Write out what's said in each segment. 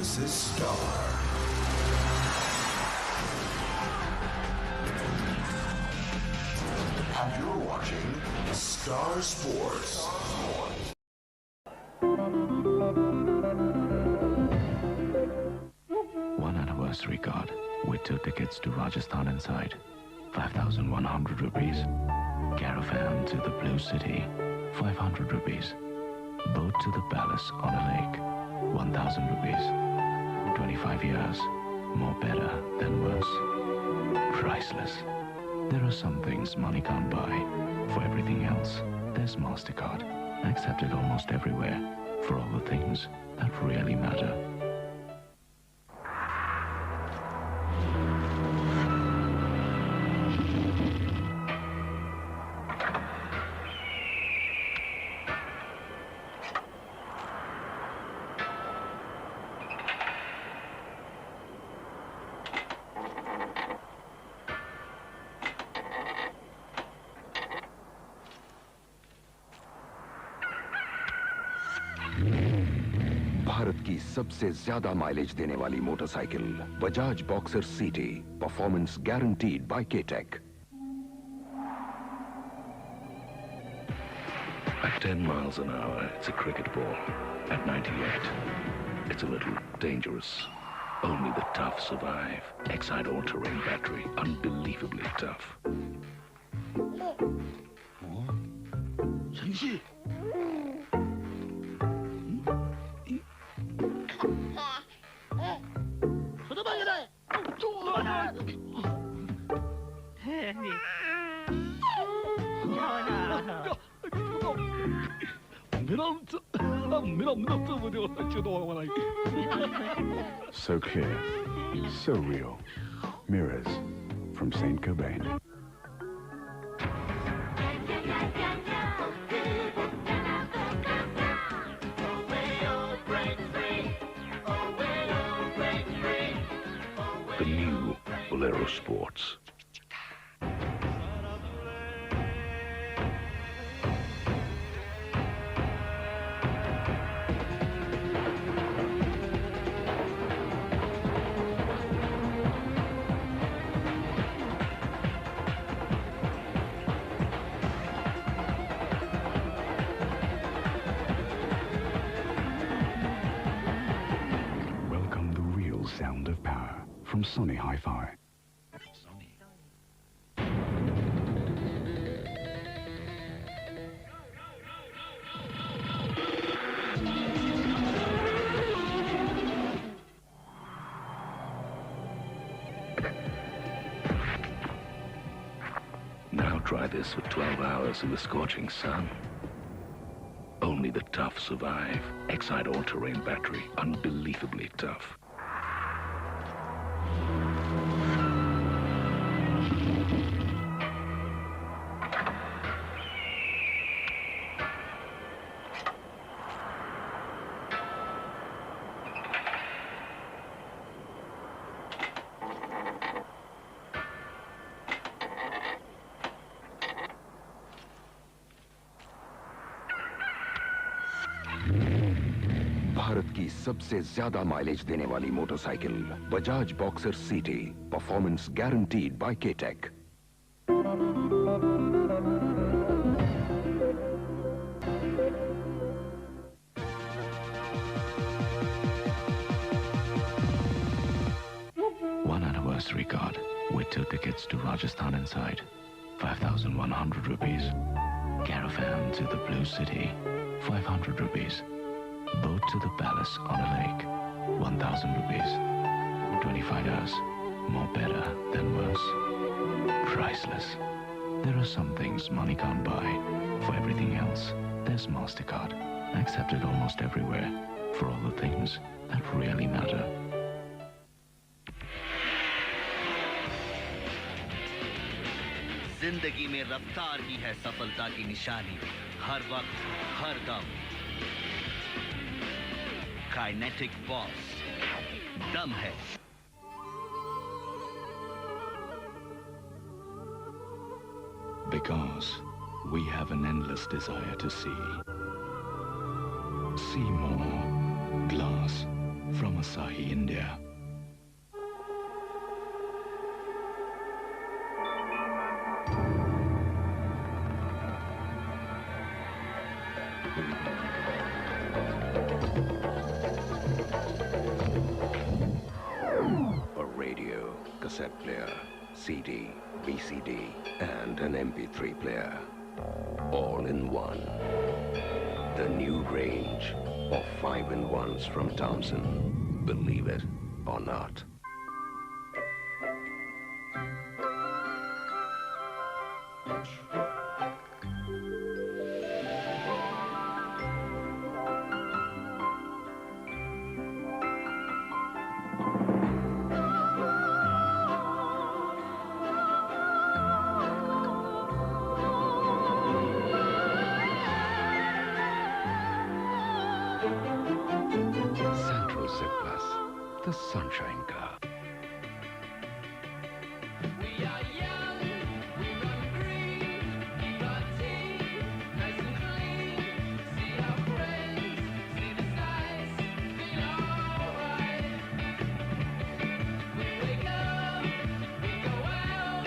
This is Star. And you're watching Star Sports. One anniversary card with 2 tickets to Rajasthan inside. 5,100 rupees. Caravan to the Blue City. 500 rupees. Boat to the palace on a lake. 1,000 rupees. 25 years. More better than worse. Priceless. There are some things money can't buy. For everything else, there's MasterCard. Accepted almost everywhere. For all the things that really matter. Bharat की सबसे ज्यादा mileage देने वाली motorcycle Bajaj boxer सीटी, performance guaranteed bye K-Tech. At 10 miles an hour, it's a cricket ball. At 98, it's a little dangerous. Only the tough survive. Exide all-terrain battery, unbelievably tough. 정시. So clear, so real. Mirrors from Saint Cobain. The new Bolero Sports. Welcome the real sound of power from Sony Hi-Fi. Now try this for 12 hours in the scorching sun. Only the tough survive. Exide all-terrain battery, unbelievably tough. Bharat की सबसे ज्यादा mileage देने वाली motorcycle Bajaj boxer सीटी, performance guaranteed bye K-Tech. One anniversary card with 2 tickets to Rajasthan inside. 5,100 rupees. Caravan to the Blue City. 500 rupees. Boat to the palace on a lake. 1,000 rupees. 25 years. More better than worse. Priceless. There are some things money can't buy. For everything else, there's MasterCard. Accepted almost everywhere. For all the things that really matter. जिंदगी में रफ्तार ही है सफलता की निशानी. हर वक्त, हर दम. Kinetic Boss. दम है. Because we have an endless desire to see. See more. Glass from Asahi, India. A radio, cassette player, CD, VCD, and an MP3 player. All in one. The new range of 5-in-1s from Thompson. Believe it or not. Central Zip Plus, the Sunshine Car. We are young, we run green, keep our team nice and clean. See our friends, see the sights, feel alright. We wake up, we go out,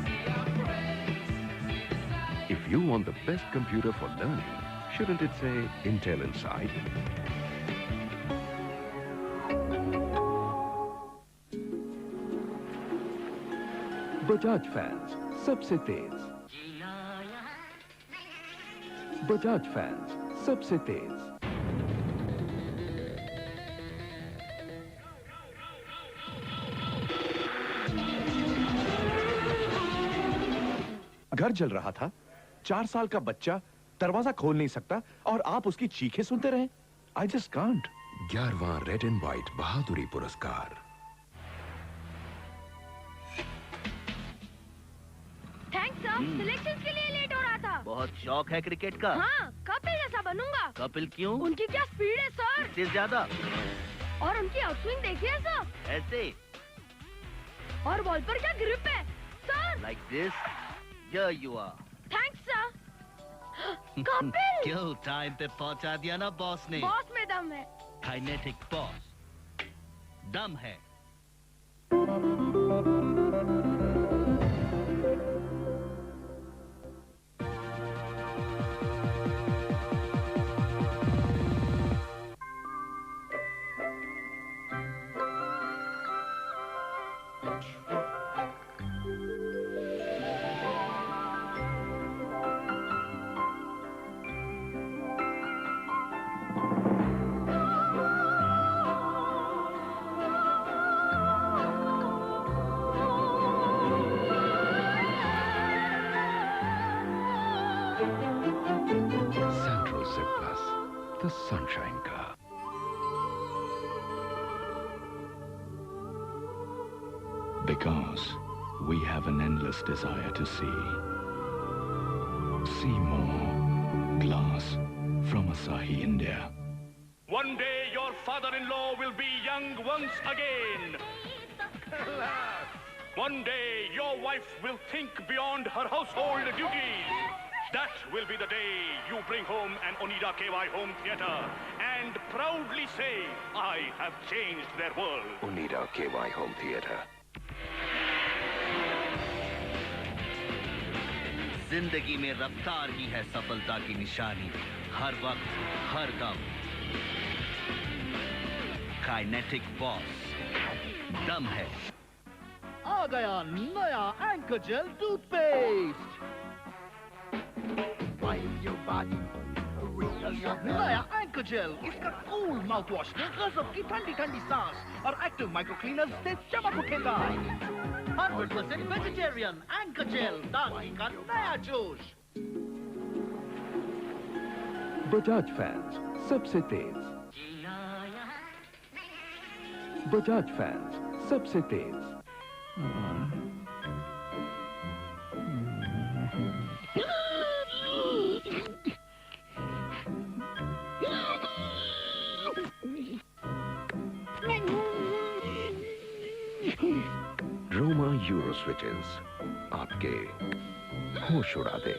see our friends, see the sights. If you want the best computer for learning, shouldn't it say Intel inside? Bajaj fans सबसे तेज Bajaj fans सबसे तेज घर जल रहा था, 4 साल का बच्चा दरवाजा खोल नहीं सकता और आप उसकी चीखें सुनते रहे। I just can't. 11वां रेड एंड व्हाइट बहादुरी पुरस्कार। थैंक्स सर, सिलेक्शंस के लिए लेट हो रहा था। बहुत शौक है क्रिकेट का। हाँ, कपिल जैसा बनूंगा। कपिल क्यों? उनकी क्या स्पीड है सर। इससे ज्यादा। और उनकी आउटस्विंग देखिए सर। ऐसे। और बॉल पर क्या ग्रिप है sir. Like this. Here you are. Thanks sir. Kapil. क्यों टाइम पे पहुंचा दिया ना बॉस ने। बॉस में दम है। Kinetic boss. दम है। Central Zip Plus, the Sunshine Car. Because we have an endless desire to see. See more. Glass from Asahi, India. One day your father-in-law will be young once again. One day your wife will think beyond her household duties. That will be the day you bring home an Onida KY home theater and proudly say, I have changed their world. Onida KY home theater. जिंदगी में रफ्तार ही है सफलता की निशानी। हर वक्त, हर दम। Kinetic boss. दम है। आ गया नया एंकर जेल टूथपेस्ट। नया एंकर जेल, इसका कूल माउथ वॉश ने गजब की ठंडी ठंडी सांस और एक्टिव माइक्रो क्लीनर से चमक उठेगा। 100% वेजिटेरियन एंकर जेल, ताजगी का नया जोश। बजाज फैंस सबसे तेज बजाज फैंस सबसे तेज Roma Euro switches. आपके होश उड़ा दे.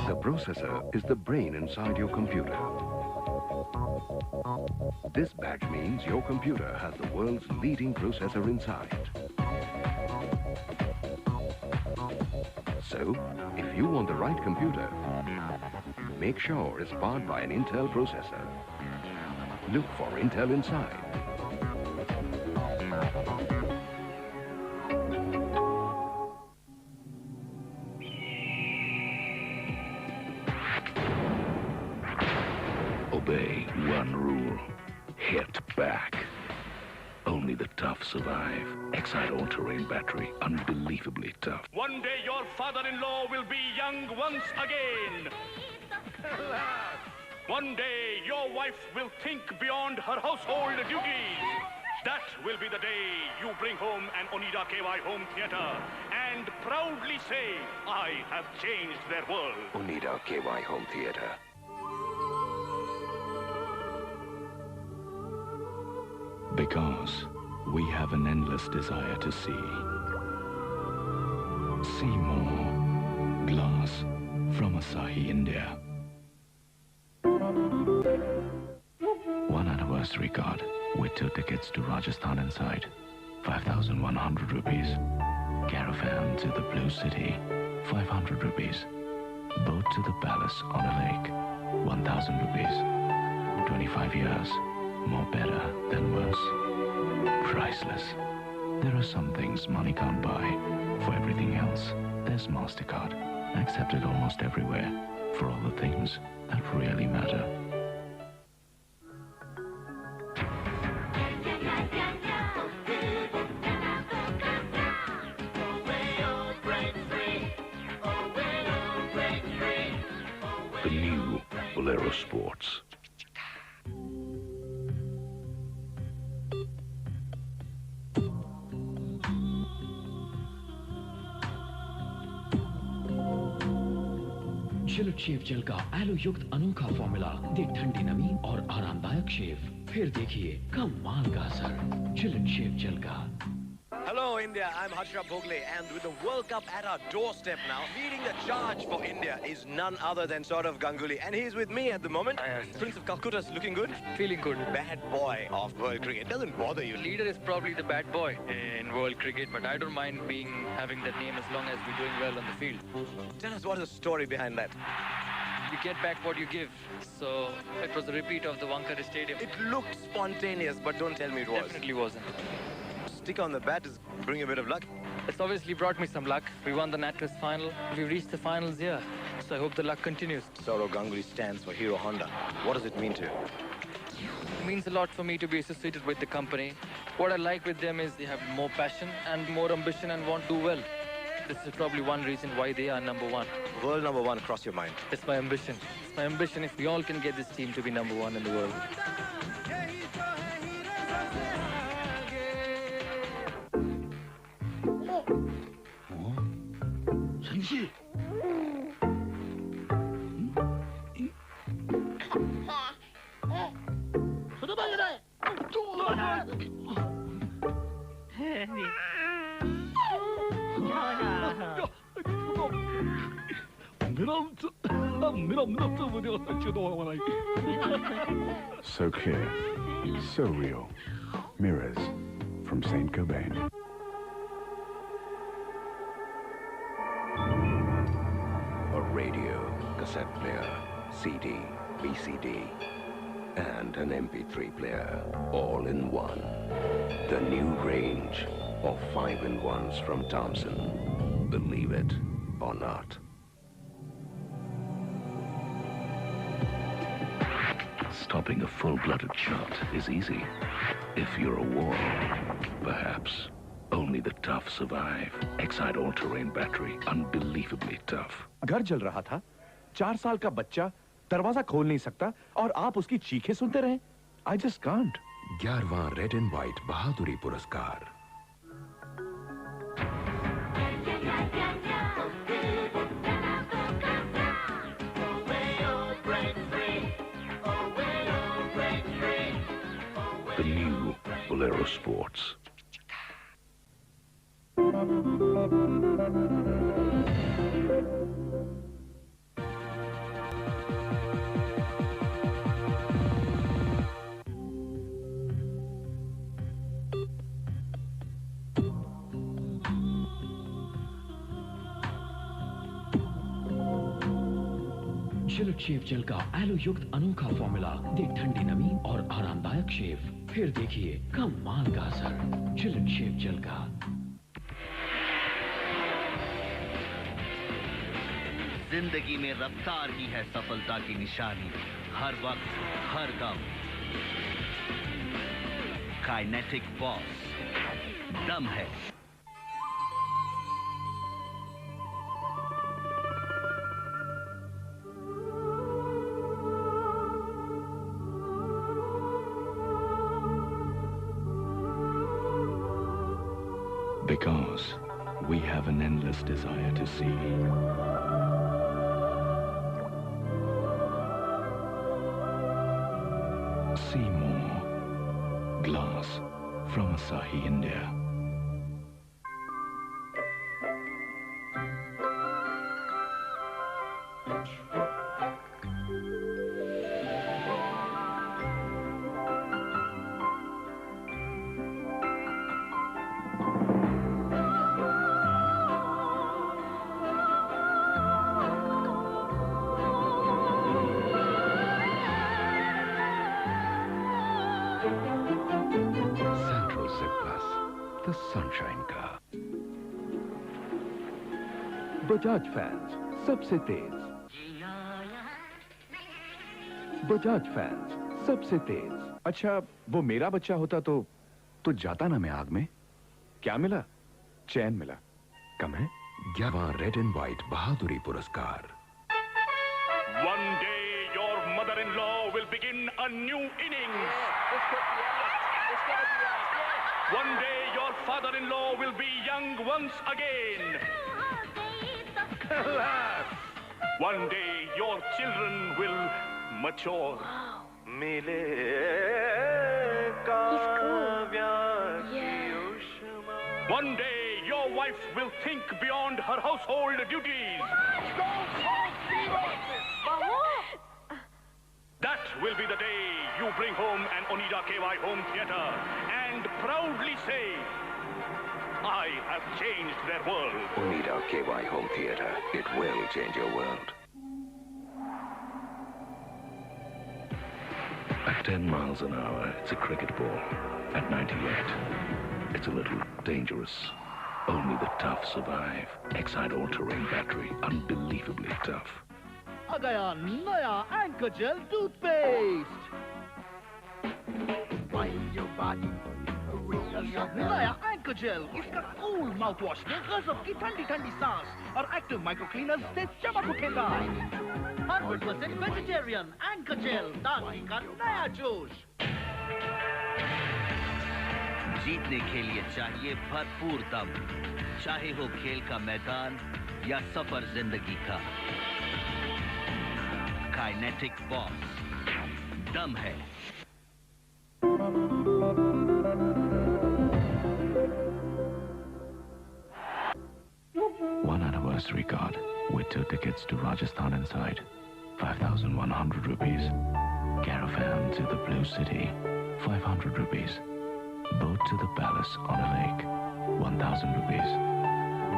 The processor is the brain inside your computer. This badge means your computer has the world's leading processor inside. So, if you want the right computer, make sure it's powered by an Intel processor. Look for Intel inside. Obey one rule. Hit back. Only the tough survive. Excite all-terrain battery. Unbelievably tough. One day your father-in-law will be young once again. One day your wife will think beyond her household duties. That will be the day you bring home an Oneida KY home theater and proudly say, I have changed their world. Oneida KY home theater. Because we have an endless desire to see. See more. Glass from Asahi, India. One anniversary card with 2 tickets to Rajasthan inside. 5,100 rupees. Caravan to the Blue City. 500 rupees. Boat to the palace on a lake. 1,000 rupees. 25 years. More better than worse. Priceless. There are some things money can't buy. For everything else, there's MasterCard. Accepted almost everywhere. For all the things that really matter. The new Bolero Sports. Chilled shave gel का aloe युक्त अनोखा formula दे ठंडी नमी और आरामदायक शेव। फिर देखिए कमाल का असर चिल्ड शेव जेल का। Hello India, I'm Harsha Bhogle, and with the World Cup at our doorstep now, leading the charge for India is none other than Saurav Ganguly, and he's with me at the moment. Prince of Calcutta's looking good? Feeling good. Bad boy of world cricket. Doesn't bother you. Leader is probably the bad boy in world cricket, but I don't mind having that name as long as we're doing well on the field. Tell us what is the story behind that. You get back what you give. So it was a repeat of the Wankhede Stadium. It looked spontaneous, but don't tell me it was. Definitely wasn't. Stick on the bat is bring a bit of luck. It's obviously brought me some luck. We won the NatWest final. We've reached the finals here. So I hope the luck continues. Saurav Ganguly stands for Hero Honda. What does it mean to you? It means a lot for me to be associated with the company. What I like with them is they have more passion and more ambition and want to do well. This is probably one reason why they are number one. World number one cross your mind? It's my ambition. It's my ambition if we all can get this team to be number one in the world. Sanji. So clear, so real. Mirrors from Saint Cobain. A radio, cassette player, CD, VCD, and an MP3 player, all in one. The new range of 5-in-1s from Thompson. Believe it or not. Stopping a full-blooded shot is easy. If you're a warrior, perhaps. Only the tough survive. Excite all-terrain battery. Unbelievably tough. घर जल रहा था, 4 साल का बच्चा दरवाजा खोल नहीं सकता और आप उसकी चीखें सुनते रहे। I just can't. 11वां रेड एंड व्हाइट बहादुरी पुरस्कार। The new Bolero Sports. Chilled shave gel का एलो युक्त अनोखा फॉर्मूला दे ठंडी नमी और आरामदायक शेव। फिर देखिए कमाल का असर चिल्ड शेव जेल का। जिंदगी में रफ्तार ही है सफलता की निशानी, हर वक्त हर दम। काइनेटिक बॉस, दम है। Because we have an endless desire to see. See more. Glass from Asahi, India. Central Zip Plus, the sunshine car. Bajaj fans सबसे तेज। बजाज फैंस सबसे तेज। अच्छा, वो मेरा बच्चा होता तो जाता ना मैं आग में। क्या मिला? चैन मिला। कम है? 11वां रेड एंड व्हाइट बहादुरी पुरस्कार। One day your mother-in-law will begin a new innings. One day your father-in-law will be young once again. One day your children will mature. One day your wife will think beyond her household duties. That will be the day you bring home an Onida KY home theater and proudly say, I have changed their world. Onida KY home theater. It will change your world. At 10 miles an hour, it's a cricket ball. At 98, it's a little dangerous. Only the tough survive. Excite all-terrain battery, unbelievably tough. आ गया नया anchor jail toothpaste. नया anchor jail, इसका cool mouth wash में गजब की ठंडी ठंडी सांस और एक्टिव माइक्रो क्लीनर से चमक उठेगा। 100% वेजिटेरियन एंकर जेल, ताजगी का नया जोश। जीतने के लिए चाहिए भरपूर दम, चाहे हो खेल का मैदान या सफर जिंदगी का। काइनेटिक बॉस, दम है। One anniversary card with 2 tickets to Rajasthan inside. 5,100 rupees. Caravan to the Blue City. 500 rupees. Boat to the palace on a lake. 1,000 rupees.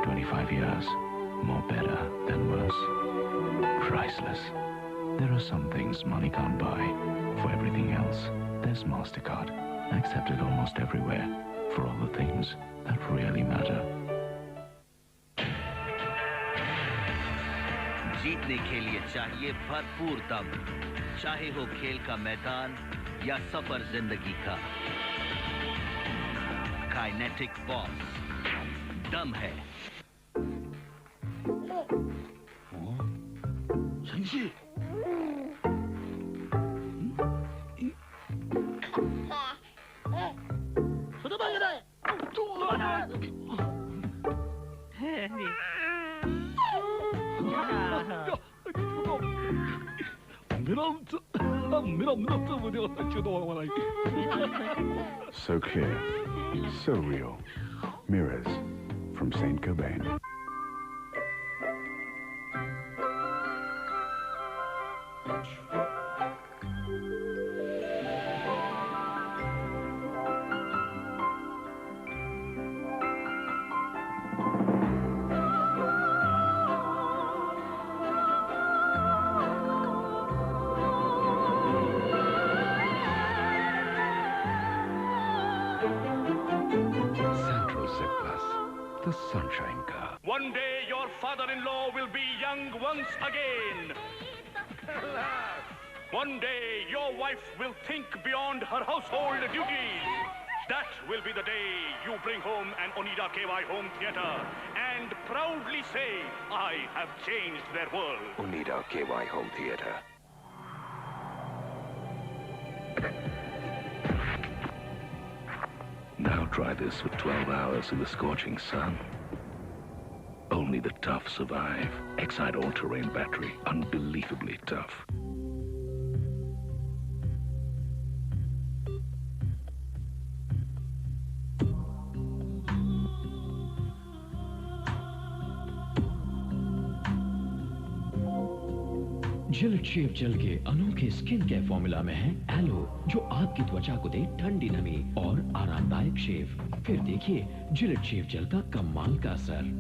25 years. More better than worse. Priceless. There are some things money can't buy. For everything else, there's MasterCard. Accepted almost everywhere. For all the things that really matter. जीतने के लिए चाहिए भरपूर दम, चाहे हो खेल का मैदान या सफर जिंदगी का। काइनेटिक बॉस, दम है। संशी So clear, so real. Mirrors from Saint Cobain. One day your father-in-law will be young once again. One day your wife will think beyond her household duties. That will be the day you bring home an Oneida KY home theater and proudly say, I have changed their world. Oneida KY home theater. Now try this for 12 hours in the scorching sun. Only the tough survive. Excite all-terrain battery. Unbelievably tough. Gillette shave gel के अनोखे skin care formula में है yellow, जो आपकी त्वचा को दे ठंडी नमी और आरामदायक शेव। फिर देखिए जिलेट शेव जेल का कमाल का असर।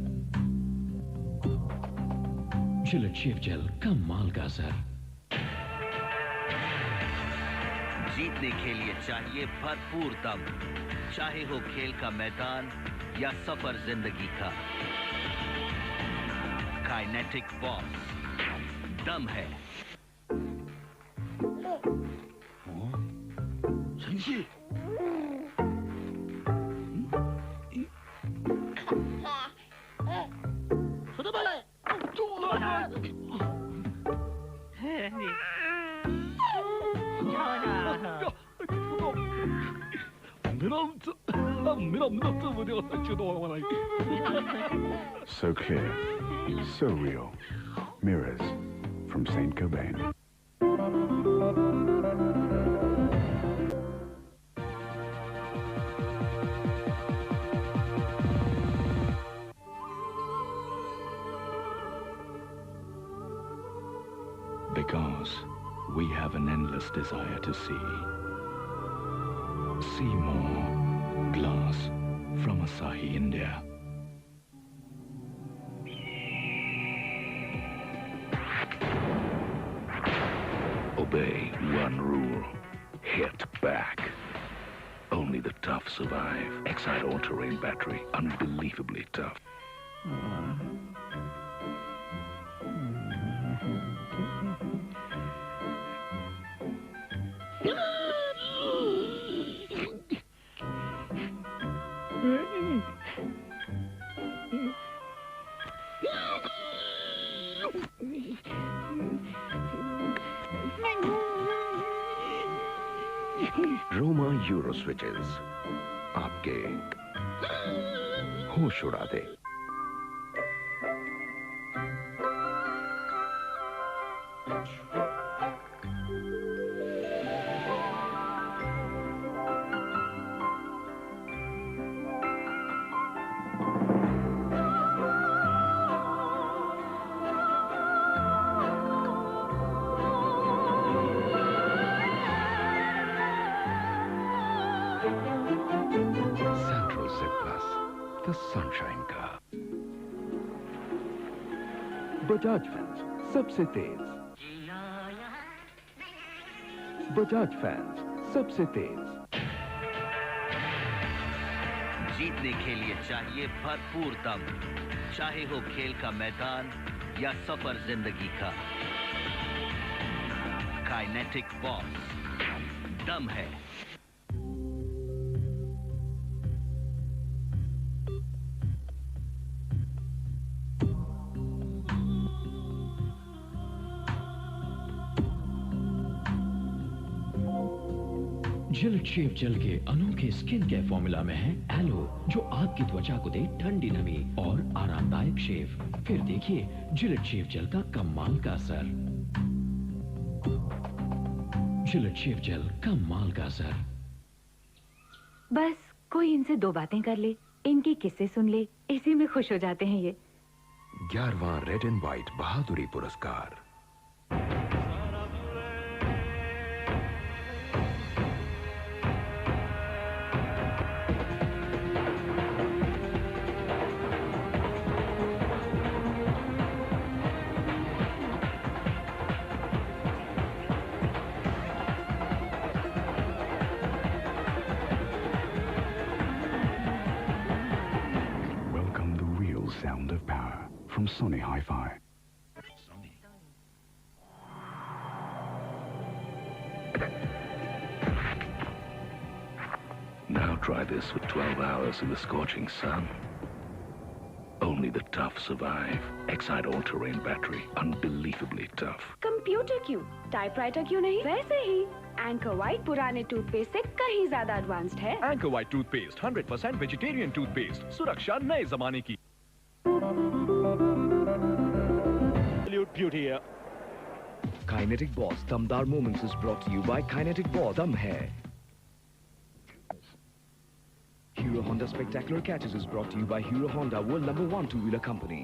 जिलेट शेव जेल कमाल का असर। जीतने के लिए चाहिए भरपूर दम, चाहे हो खेल का मैदान या सफर जिंदगी का। काइनेटिक बॉस दम है। संजी So clear, so real. Mirrors from Saint Cobain. Because we have an endless desire to see. See more. Glass from Asahi, India. Obey one rule. Hit back. Only the tough survive. Excite all-terrain battery. Unbelievably tough. Roma Euro switches. आपके होश उड़ा दे। The sunshine car. Bajaj fans सबसे तेज। Bajaj fans सबसे तेज। जीतने के लिए चाहिए भरपूर दम, चाहे हो खेल का मैदान या सफर जिंदगी का। काइनेटिक बॉस दम है। जिलेट शेव जेल के अनोखे स्किन केयर फॉर्मूला में है एलो, जो आपकी त्वचा को दे ठंडी नमी और आरामदायक शेव। फिर देखिए जिलेट शेव जेल का कमाल का असर। जिलेट शेव जेल कमाल का असर। बस कोई इनसे दो बातें कर ले, इनके किस्से सुन ले, इसी में खुश हो जाते हैं ये। 11वां रेड एंड व्हाइट बहादुरी पुरस्कार। Welcome the real sound of power. from Sony Hi-Fi. Now try this for 12 hours in the scorching sun. Only the tough survive. Exide all-terrain battery, unbelievably tough. Computer क्यों, typewriter क्यों नहीं? वैसे ही anchor white पुराने toothpaste से कहीं ज्यादा advanced है। Anchor white toothpaste 100% vegetarian toothpaste, सुरक्षा नए जमाने की। Beauty. Kinetic Boss Damdar Moments is brought to you by Kinetic Boss Dum Hai. Hero Honda Spectacular Catches is brought to you by Hero Honda, world #1 two-wheeler company.